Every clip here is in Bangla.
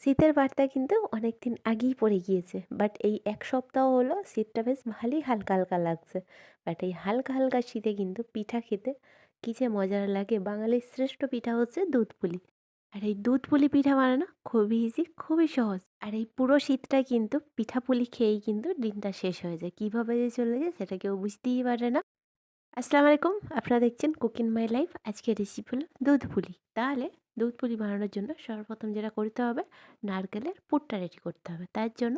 শীতের বার্তা কিন্তু অনেকদিন আগেই পড়ে গিয়েছে। বাট এই ১ সপ্তাহ হলো শীতটা বেশ ভালোই হালকা, হালকা লাগছে। বাট এই হালকা, হালকা শীতে কিন্তু পিঠা খেতে কি যে মজার লাগে! বাঙালির শ্রেষ্ঠ পিঠা হচ্ছে দুধ পুলি। আর এই দুধ পুলি পিঠা বানানো খুবই ইজি, খুবই সহজ। আর এই পুরো শীতটা কিন্তু পিঠা পুলি খেয়েই কিন্তু দিনটা শেষ হয়ে যায়। কিভাবে যে চলে যায় সেটা কেউ বুঝতেই পারে না। আসসালামু আলাইকুম। আপনারা দেখছেন কুকিং মাই লাইফ। আজকের রেসিপি হলো দুধ পুলি। তাহলে দুধ পুলি বানানোর জন্য সর্বপ্রথম যেটা করতে হবে, নারকেলের পুরটা রেডি করতে হবে। তার জন্য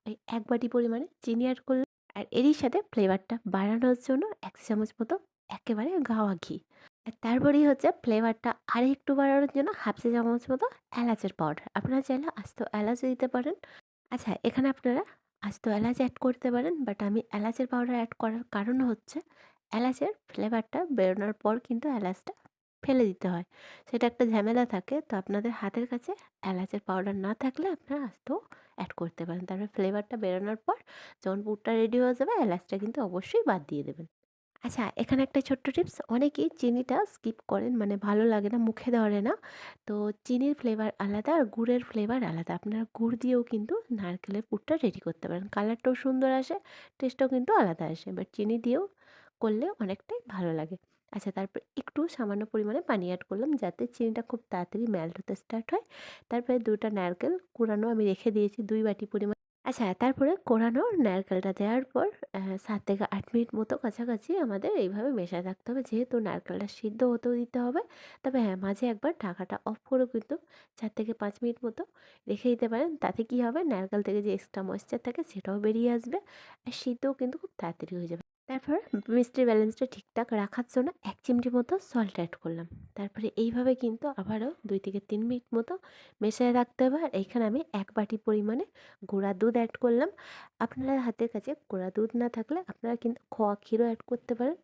ওই ১ বাটি পরিমাণে চিনি অ্যাড করলাম। আর এরই সাথে ফ্লেভারটা বাড়ানোর জন্য ১ চামচ মতো একেবারে গাওয়া ঘি। আর তারপরেই হচ্ছে ফ্লেভারটা আরেকটু বাড়ানোর জন্য ১/২ চা চামচ মতো এলাচের পাউডার। আপনারা চাইলে আস্ত এলাচও দিতে পারেন। আচ্ছা, এখানে আপনারা আস্ত এলাচ অ্যাড করতে পারেন, বাট আমি এলাচের পাউডার অ্যাড করার কারণ হচ্ছে এলাচের ফ্লেভারটা বেরোনোর পর কিন্তু এলাচটা ফেলে দিতে হয়। সেটা একটা ঝামেলা থাকে। তো আপনাদের হাতের কাছে এলাচের পাউডার না থাকলে আপনারা আস্তেও অ্যাড করতে পারেন। তারপরে ফ্লেভারটা বেরোনোর পর যখন পুরটা রেডি হয়ে যাবে, এলাচটা কিন্তু অবশ্যই বাদ দিয়ে দেবেন। আচ্ছা, এখানে একটা ছোট্ট টিপস, অনেকেই চিনিটা স্কিপ করেন, মানে ভালো লাগে না, মুখে ধরে না। তো চিনির ফ্লেভার আলাদা আর গুড়ের ফ্লেভার আলাদা। আপনারা গুড় দিয়েও কিন্তু নারকেলের পুরটা রেডি করতে পারেন। কালারটাও সুন্দর আসে, টেস্টটাও কিন্তু আলাদা আসে। বাট চিনি দিয়েও করলে অনেকটাই ভালো লাগে। আচ্ছা, তারপর একটু সামান্য পরিমাণে পানি অ্যাড করলাম যাতে চিনিটা খুব তাড়াতাড়ি মেল্ট হতে স্টার্ট হয়। তারপরে ২ টা নারকেল কুড়ানো আমি রেখে দিয়েছি ২ বাটি পরিমাণ। আচ্ছা, তারপরে কোরানো নারকেলটা দেওয়ার পর ৭ থেকে ৮ মিনিট মতো কাছাকাছি আমাদের এইভাবে মেশাতে থাকতে হবে। যেহেতু নারকেলটা সিদ্ধ হতেও দিতে হবে। তবে হ্যাঁ, মাঝে একবার ঢাকাটা অফ করেও কিন্তু ৪ থেকে ৫ মিনিট মতো রেখে দিতে পারেন। তাতে কি হবে, নারকেল থেকে যে এক্সট্রা ময়েশ্চার থাকে সেটাও বেরিয়ে আসবে। আর সিদ্ধও কিন্তু খুব তাড়াতাড়ি হয়ে যাবে। তারপর মিষ্টির ব্যালেন্সটা ঠিকঠাক রাখার জন্য ১ চিমটি মতো সল্ট অ্যাড করলাম। তারপরে এইভাবে কিন্তু আবারও ২ থেকে ৩ মিনিট মতো মেশায় রাখতে হবে। আর এইখানে আমি ১ বাটি পরিমাণে গুঁড়া দুধ অ্যাড করলাম। আপনার হাতের কাছে গুঁড়া দুধ না থাকলে আপনারা কিন্তু খোয়া ক্ষীরও অ্যাড করতে পারেন।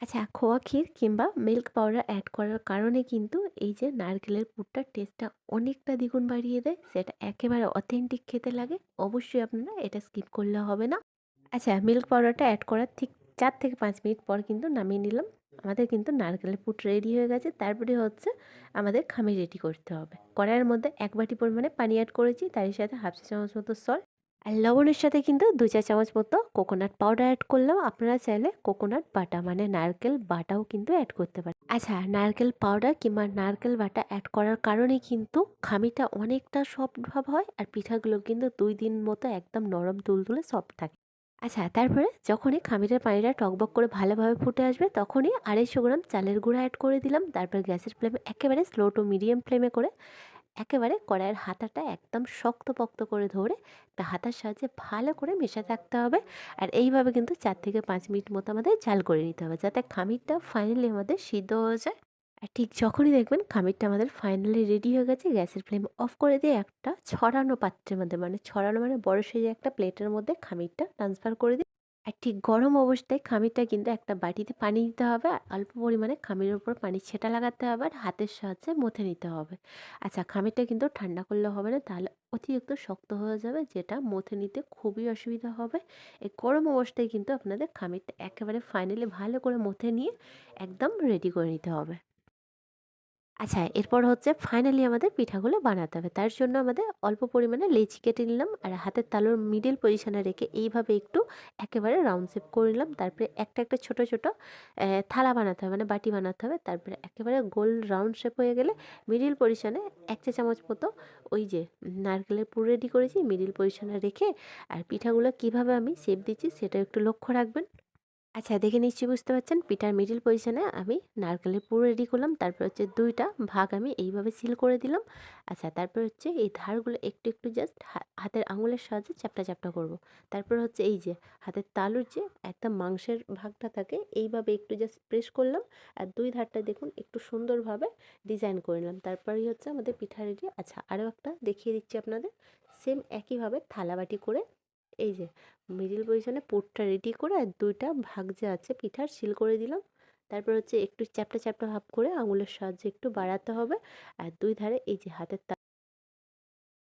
আচ্ছা, খোয়া ক্ষীর কিংবা মিল্ক পাউডার অ্যাড করার কারণে কিন্তু এই যে নারকেলের পুরটার টেস্টটা অনেকটা দ্বিগুণ বাড়িয়ে দেয়। সেটা একেবারে অথেন্টিক খেতে লাগে। অবশ্যই আপনারা এটা স্কিপ করলে হবে না। আচ্ছা, মিল্ক পাউডারটা অ্যাড করার ঠিক ৪ থেকে ৫ মিনিট পর কিন্তু নামিয়ে নিলাম। আমাদের কিন্তু নারকেলের পুর রেডি হয়ে গেছে। তারপরে হচ্ছে আমাদের খামির রেডি করতে হবে। কড়াইয়ের মধ্যে ১ বাটি পরিমাণে পানি অ্যাড করেছি। তারই সাথে ১/২ চা চামচ মতো সল্ট আর লবণের সাথে কিন্তু ২ চা চামচ মতো কোকোনাট পাউডার অ্যাড করলাম। আপনারা চাইলে কোকোনাট বাটা মানে নারকেল বাটাও কিন্তু অ্যাড করতে পারেন। আচ্ছা, নারকেল পাউডার কিংবা নারকেল বাটা অ্যাড করার কারণে কিন্তু খামিরটা অনেকটা সফট ভাব হয় আর পিঠাগুলো কিন্তু ২ দিন মতো একদম নরম তুলতুলে সফট থাকে। আচ্ছা, তারপরে যখনই খামিরের পানিটা টগবগ করে ভালোভাবে ফুটে আসবে তখনই ২৫০ গ্রাম চালের গুঁড়া অ্যাড করে দিলাম। তারপর গ্যাসের ফ্লেম একেবারে স্লো টু মিডিয়াম ফ্লেমে করে একেবারে কড়াইয়ের হাতাটা একদম শক্তপোক্ত করে ধরে একটা হাতার সাহায্যে ভালো করে মেশাতে থাকতে হবে। আর এইভাবে কিন্তু ৪ থেকে ৫ মিনিট মতো আমাদের জাল করে নিতে হবে যাতে খামিরটা ফাইনালি আমাদের সিদ্ধ হয়ে যায়। আর ঠিক যখনই দেখবেন খামিরটা আমাদের ফাইনালি রেডি হয়ে গেছে, গ্যাসের ফ্লেম অফ করে দিয়ে একটা ছড়ানো পাত্রের মধ্যে, মানে ছড়ানো মানে বড় সাইজের একটা প্লেটের মধ্যে খামিরটা ট্রান্সফার করে দিই। আর ঠিক গরম অবস্থায় খামিরটা কিন্তু একটা বাটিতে পানি দিতে হবে আর অল্প পরিমাণে খামিরের উপর পানি ছেটা লাগাতে হবে আর হাতের সাহায্যে মথে নিতে হবে। আচ্ছা, খামিরটা কিন্তু ঠান্ডা করলে হবে না, তাহলে অতিরিক্ত শক্ত হয়ে যাবে, যেটা মথে নিতে খুবই অসুবিধা হবে। এই গরম অবস্থায় কিন্তু আপনাদের খামিরটা একেবারে ফাইনালি ভালো করে মথে নিয়ে একদম রেডি করে নিতে হবে। আচ্ছা, এরপর হচ্ছে ফাইনালি আমাদের পিঠাগুলো বানাতে হবে। তার জন্য আমাদের অল্প পরিমাণে লেচি কেটে নিলাম আর হাতের তালুর মিডল পজিশনে রেখে এইভাবে একটু একেবারে রাউন্ড শেপ করে নিলাম। তারপরে একটা একটা ছোট ছোট থালা বানাতে হবে, মানে বাটি বানাতে হবে। তারপরে একেবারে গোল রাউন্ড শেপ হয়ে গেলে মিডল পজিশনে ১ চা চামচ মতো ওই যে নারকেলের পুর রেডি করেছি মিডল পজিশনে রেখে আর পিঠাগুলো কিভাবে আমি শেপ দিচ্ছি সেটা একটু লক্ষ্য রাখবেন। আচ্ছা, দেখে নিশ্চয়ই বুঝতে পারছেন পিঠার মিডল পজিশনে আমি নারকেলের পুর রেডি করলাম। তারপর হচ্ছে ২ টা ভাগ আমি এইভাবে সিল করে দিলাম। আচ্ছা, তারপর হচ্ছে এই ধারগুলো একটু একটু জাস্ট হাতের আঙুলের সাহায্যে চ্যাপ্টা চ্যাপ্টা করব। তারপর হচ্ছে এই যে হাতের তালুর যে একদম মাংসের ভাগটা থাকে এইভাবে একটু জাস্ট প্রেস করলাম আর ২ ধারটা দেখুন একটু সুন্দরভাবে ডিজাইন করে নিলাম। তারপরেই হচ্ছে আমাদের পিঠা রেডি। আচ্ছা, আরও একটা দেখিয়ে দিচ্ছি আপনাদের। সেম একইভাবে থালাবাটি করে এই যে মিডল পজিশনে পুরটা রেডি করে আর ২ টা ভাগ যে আছে পিঠার সিল করে দিলাম। তারপর হচ্ছে একটু চ্যাপ্টা চ্যাপ্টা ভাব করে আঙুলের সাহায্যে একটু বাড়াতে হবে। আর ২ ধারে এই যে হাতের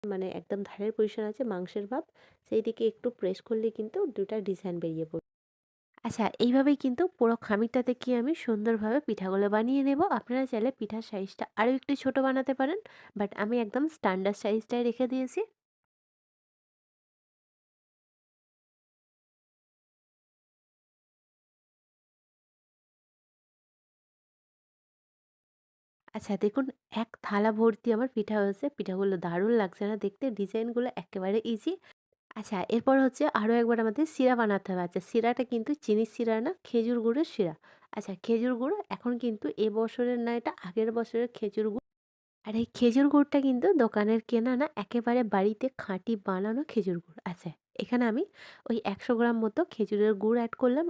মানে একদম ধারের পজিশন আছে মাংসের ভাব, সেই দিকে একটু প্রেস করলে কিন্তু ২ টা ডিজাইন বেরিয়ে পড়বে। আচ্ছা, এইভাবেই কিন্তু পুরো খামিরটাতে কি আমি সুন্দরভাবে পিঠাগুলো বানিয়ে নেব। আপনারা চাইলে পিঠার সাইজটা আরো একটু ছোট বানাতে পারেন। বাট আমি একদম স্ট্যান্ডার্ড সাইজটাই রেখে দিয়েছি। আচ্ছা দেখুন, এক থালা ভর্তি আমার পিঠা হয়েছে। পিঠাগুলো দারুণ লাগছে না দেখতে? ডিজাইনগুলো একেবারে ইজি। আচ্ছা, এরপর হচ্ছে আরো একবার আমাদের শিরা বানাতে হবে। আচ্ছা, শিরাটা কিন্তু চিনির শিরা না, খেজুর গুড়ের শিরা। আচ্ছা, খেজুর গুড় এখন কিন্তু এ বছরের না, এটা আগের বছরের খেজুর গুড়। আর এই খেজুর গুড়টা কিন্তু দোকানের কেনা না, একেবারে বাড়িতে খাঁটি বানানো খেজুর গুড়। আচ্ছা, এখানে আমি ওই ১০০ গ্রাম মতো খেজুরের গুড় অ্যাড করলাম।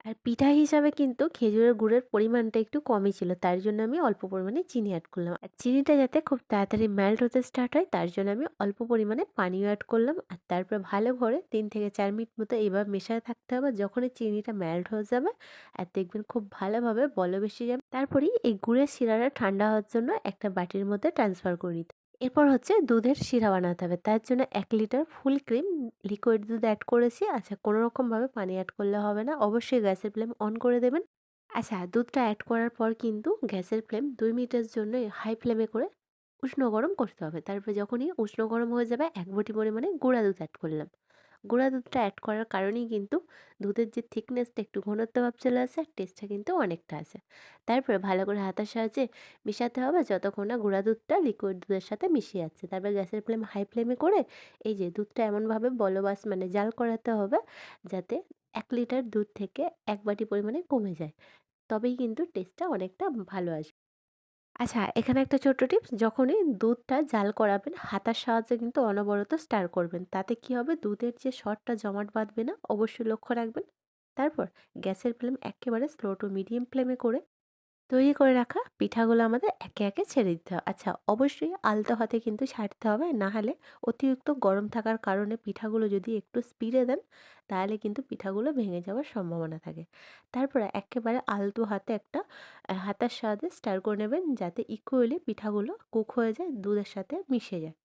আর পিঠা হিসাবে কিন্তু খেজুরের গুড়ের পরিমাণটা একটু কমই ছিল। তার জন্য আমি অল্প পরিমাণে চিনি অ্যাড করলাম। আর চিনিটা যাতে খুব তাড়াতাড়ি মেল্ট হতে স্টার্ট হয়, তার জন্য আমি অল্প পরিমাণে পানিও অ্যাড করলাম। আর তারপরে ভালো করে ৩ থেকে ৪ মিনিট মতো এইভাবে মেশাতে থাকতে হবে। যখনই চিনিটা মেল্ট হয়ে যাবে আর দেখবেন খুব ভালোভাবে বলক এসে যাবে, তারপরেই এই গুড়ের শিরাটা ঠান্ডা হওয়ার জন্য একটা বাটির মধ্যে ট্রান্সফার করে নিতে। এরপর হচ্ছে দুধের শিরা বানাতে হবে। তার জন্য ১ লিটার ফুল ক্রিম লিকুইড দুধ অ্যাড করেছি। আচ্ছা, কোনো রকমভাবে পানি অ্যাড করলে হবে না। অবশ্যই গ্যাসের ফ্লেম অন করে দেবেন। আচ্ছা, দুধটা অ্যাড করার পর কিন্তু গ্যাসের ফ্লেম ২ মিনিটের জন্য হাই ফ্লেমে করে উষ্ণ গরম করতে হবে। তারপরে যখনই উষ্ণ গরম হয়ে যাবে ১ বাটি পরিমাণে গুঁড়া দুধ অ্যাড করলাম। গুঁড়া দুধটা অ্যাড করার কারণেই কিন্তু দুধের যে থিকনেসটা, একটু ঘনত্ব ভাব চলে আসে আর টেস্টটা কিন্তু অনেকটা আসে। তারপরে ভালো করে হাতার সাহায্যে মেশাতে হবে যতক্ষণ না গুঁড়া দুধটা লিকুইড দুধের সাথে মিশে যাচ্ছে। তারপরে গ্যাসের ফ্লেম হাই ফ্লেমে করে এই যে দুধটা এমনভাবে বলবাস মানে জাল করাতে হবে যাতে ১ লিটার দুধ থেকে ১ বাটি পরিমাণে কমে যায়। তবেই কিন্তু টেস্টটা অনেকটা ভালো আসবে। আচ্ছা, এখানে একটা ছোট্ট টিপস, যখনই দুধটা জাল করাবেন হাতার সাহায্যে কিন্তু অনবরত স্টার করবেন। তাতে কি হবে, দুধের যে সরটা জমাট বাঁধবে না, অবশ্যই লক্ষ্য রাখবেন। তারপর গ্যাসের ফ্লেম একেবারে স্লো টু মিডিয়াম ফ্লেমে করে তৈরি করে রাখা পিঠাগুলো আমাদের একে একে ছেড়ে দিতে হবে। আচ্ছা, অবশ্যই আলতো হাতে কিন্তু ছাড়তে হবে, না হলে অতিরিক্ত গরম থাকার কারণে পিঠাগুলো যদি একটু স্পিডে দেন তাহলে কিন্তু পিঠাগুলো ভেঙে যাওয়ার সম্ভাবনা থাকে। তারপরে একেবারে আলতো হাতে একটা হাতার সাহায্যে স্টার করে নেবেন যাতে ইকুয়ালি পিঠাগুলো কুক হয়ে যায়, দুধের সাথে মিশে যায়।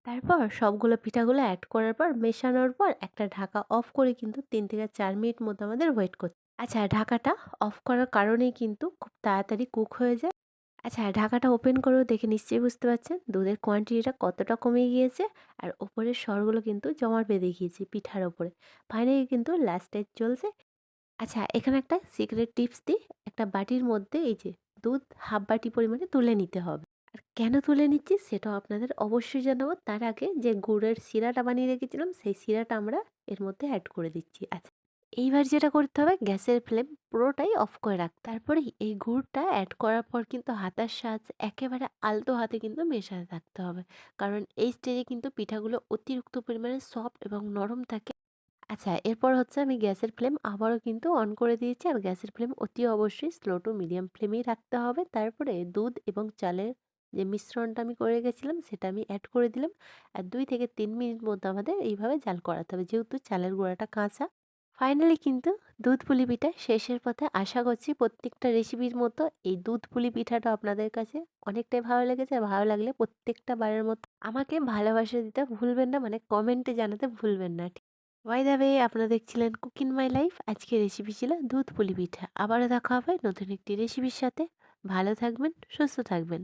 তারপর সবগুলো পিঠাগুলো অ্যাড করার পর মেশানোর পর একটা ঢাকা অফ করে কিন্তু ৩ থেকে ৪ মিনিট মতো আমাদের ওয়েট করতে। আচ্ছা, ঢাকাটা অফ করার কারণেই কিন্তু খুব তাড়াতাড়ি কুক হয়ে যায়। আচ্ছা, ঢাকাটা ওপেন করেও দেখে নিশ্চয়ই বুঝতে পারছেন দুধের কোয়ান্টিটিটা কতটা কমে গিয়েছে। আর ওপরের সরগুলো কিন্তু জমাট বেঁধে গিয়েছে পিঠার ওপরে। ফাইনালি কিন্তু লাস্ট স্টেজ চলছে। আচ্ছা, এখানে একটা সিক্রেট টিপস দিই। একটা বাটির মধ্যে এই যে দুধ হাফ বাটি পরিমাণে তুলে নিতে হবে। আর কেন তুলে নিচ্ছি সেটাও আপনাদের অবশ্যই জানাবো। তার আগে যে গুড়ের শিরাটা বানিয়ে রেখেছিলাম সেই শিরাটা আমরা এর মধ্যে অ্যাড করে দিচ্ছি। আচ্ছা, এইবার যেটা করতে হবে, গ্যাসের ফ্লেম পুরোটাই অফ করে রাখতে। তারপরে এই গুড়টা অ্যাড করার পর কিন্তু হাতার সাহায্যে একেবারে আলতো হাতে কিন্তু মেশাতে থাকতে হবে। কারণ এই স্টেজে কিন্তু পিঠাগুলো অতিরিক্ত পরিমাণে সফট এবং নরম থাকে। আচ্ছা, এরপর হচ্ছে আমি গ্যাসের ফ্লেম আবারও কিন্তু অন করে দিয়েছি। আর গ্যাসের ফ্লেম অতি অবশ্যই স্লো টু মিডিয়াম ফ্লেমেই রাখতে হবে। তারপরে দুধ এবং চালের যে মিশ্রণটা আমি করে রেখেছিলাম সেটা আমি অ্যাড করে দিলাম। আর ২ থেকে ৩ মিনিট মতো আমাদের এইভাবে জাল করাতে হবে, যেহেতু চালের গুঁড়াটা কাঁচা। ফাইনালি কিন্তু দুধ পুলি পিঠা শেষের পথে। আশা করছি প্রত্যেকটা রেসিপির মতো এই দুধ পুলি পিঠাটা আপনাদের কাছে অনেকটাই ভালো লেগেছে। আর ভালো লাগলে প্রত্যেকটা বারের মতো আমাকে ভালোবাসা দিতে ভুলবেন না, মানে কমেন্টে জানাতে ভুলবেন না। বাই দ্য ওয়ে, আপনারা দেখছিলেন কুক ইন মাই লাইফ। আজকের রেসিপি ছিল দুধ পুলি পিঠা। আবারও দেখা হবে নতুন একটি রেসিপির সাথে। ভালো থাকবেন, সুস্থ থাকবেন।